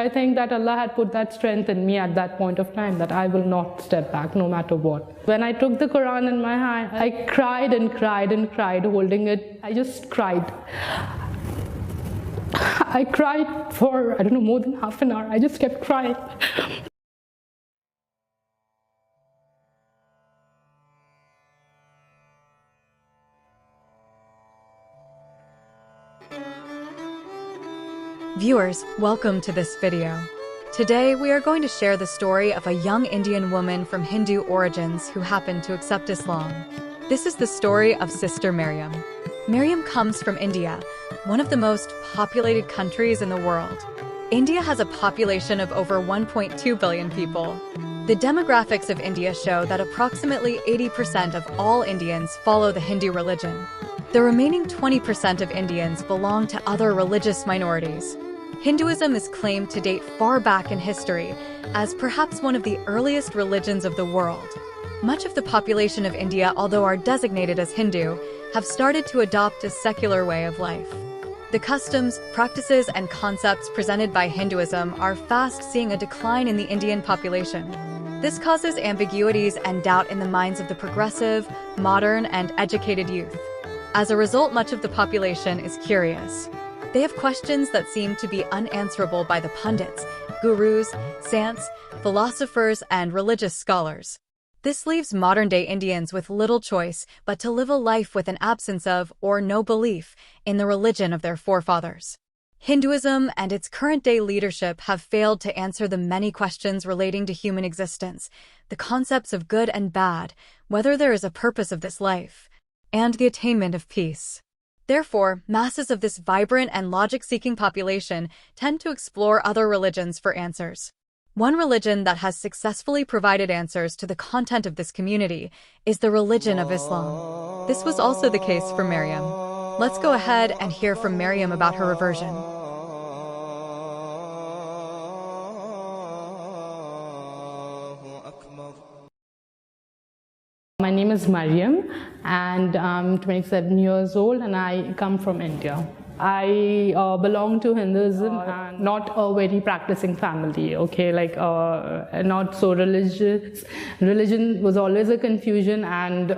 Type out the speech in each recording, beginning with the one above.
I think that Allah had put that strength in me at that point of time, that I will not step back no matter what. When I took the Quran in my hand, I cried and cried and cried holding it. I just cried. I cried for, I don't know, more than half an hour. I just kept crying. Viewers, welcome to this video. Today we are going to share the story of a young Indian woman from Hindu origins who happened to accept Islam. This is the story of Sister Maryam. Maryam comes from India, one of the most populated countries in the world. India has a population of over 1.2 billion people. The demographics of India show that approximately 80% of all Indians follow the Hindu religion. The remaining 20% of Indians belong to other religious minorities. Hinduism is claimed to date far back in history as perhaps one of the earliest religions of the world. Much of the population of India, although are designated as Hindu, have started to adopt a secular way of life. The customs, practices, and concepts presented by Hinduism are fast seeing a decline in the Indian population. This causes ambiguities and doubt in the minds of the progressive, modern, and educated youth. As a result, much of the population is curious. They have questions that seem to be unanswerable by the pundits, gurus, saints, philosophers, and religious scholars. This leaves modern-day Indians with little choice but to live a life with an absence of or no belief in the religion of their forefathers. Hinduism and its current-day leadership have failed to answer the many questions relating to human existence, the concepts of good and bad, whether there is a purpose of this life, and the attainment of peace. Therefore, masses of this vibrant and logic-seeking population tend to explore other religions for answers. One religion that has successfully provided answers to the content of this community is the religion of Islam. This was also the case for Maryam. Let's go ahead and hear from Maryam about her reversion. My name is Maryam and I'm 27 years old and I come from India. I belong to Hinduism and not a very practicing family, okay, like not so religious. Religion was always a confusion and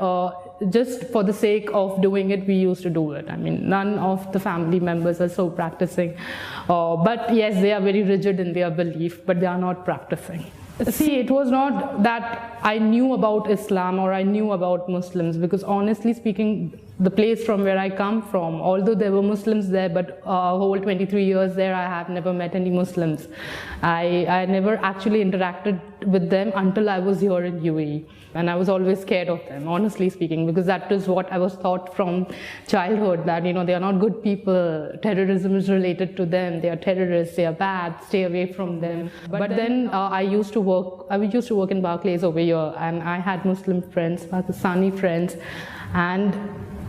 just for the sake of doing it, we used to do it. I mean, none of the family members are so practicing. But yes, they are very rigid in their belief, but they are not practicing. See, it was not that I knew about Islam or I knew about Muslims, because honestly speaking, the place from where I come from, although there were Muslims there, but whole 23 years there, I have never met any Muslims. I never actually interacted with them until I was here in UAE. And I was always scared of them, honestly speaking, because that is what I was taught from childhood, that, you know, they are not good people, terrorism is related to them, they are terrorists, they are bad, stay away from them. But then I used to work in Barclays over here, and I had Muslim friends, Pakistani friends, and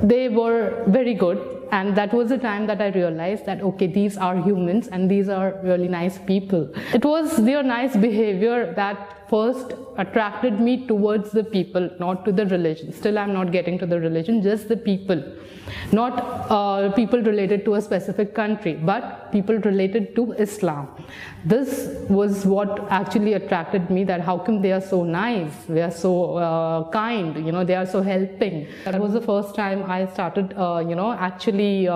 they were very good. And that was the time that I realized that, okay, these are humans and these are really nice people. It was their nice behavior that first attracted me towards the people, not to the religion. Still, I'm not getting to the religion, just the people. Not people related to a specific country, but people related to Islam. This was what actually attracted me, that how come they are so nice, they are so kind, you know, they are so helping. That was the first time I started, actually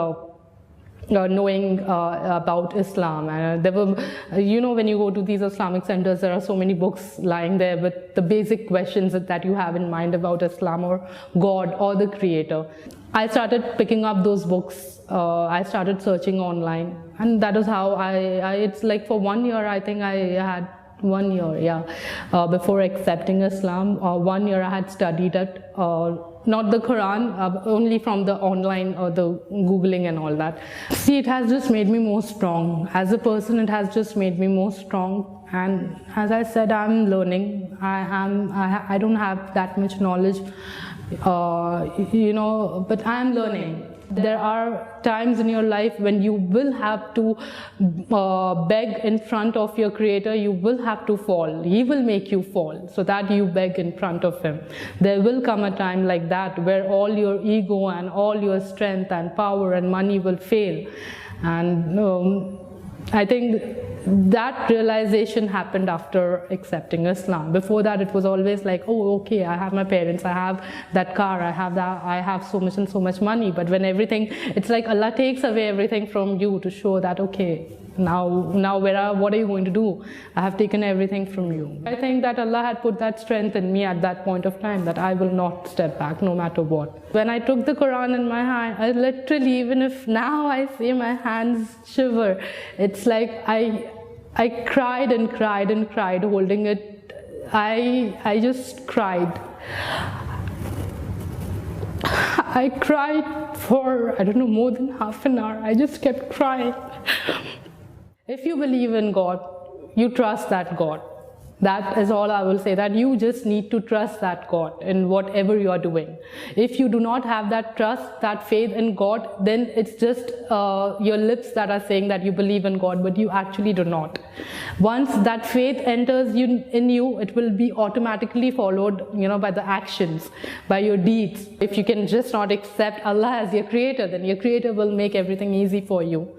knowing about Islam. And there were, when you go to these Islamic centers, there are so many books lying there with the basic questions that you have in mind about Islam or God or the Creator. I started picking up those books. I started searching online, and that is how it's like for 1 year, I think I had 1 year, yeah, before accepting Islam. 1 year I had studied it, not the Quran, only from the online or the Googling and all that. See, it has just made me more strong. As a person, it has just made me more strong. And as I said, I'm learning. I don't have that much knowledge, but I'm learning. There are times in your life when you will have to beg in front of your Creator. You will have to fall. He will make you fall so that you beg in front of Him. There will come a time like that where all your ego and all your strength and power and money will fail. And I think that realization happened after accepting Islam. Before that, it was always like, oh, okay, I have my parents, I have that car, I have that, I have so much and so much money. But when everything, it's like Allah takes away everything from you to show that, okay, now what are you going to do? I have taken everything from you. I think that Allah had put that strength in me at that point of time, that I will not step back no matter what. When I took the Quran in my hand, I literally, even if now I see my hands shiver, it's like I cried and cried and cried holding it. I just cried. I cried for, I don't know, more than half an hour. I just kept crying. If you believe in God, you trust that God. That is all I will say, that you just need to trust that God in whatever you are doing. If you do not have that trust, that faith in God, then it's just your lips that are saying that you believe in God, but you actually do not. Once that faith enters in you, it will be automatically followed, by the actions, by your deeds. If you can just not accept Allah as your creator, then your creator will make everything easy for you.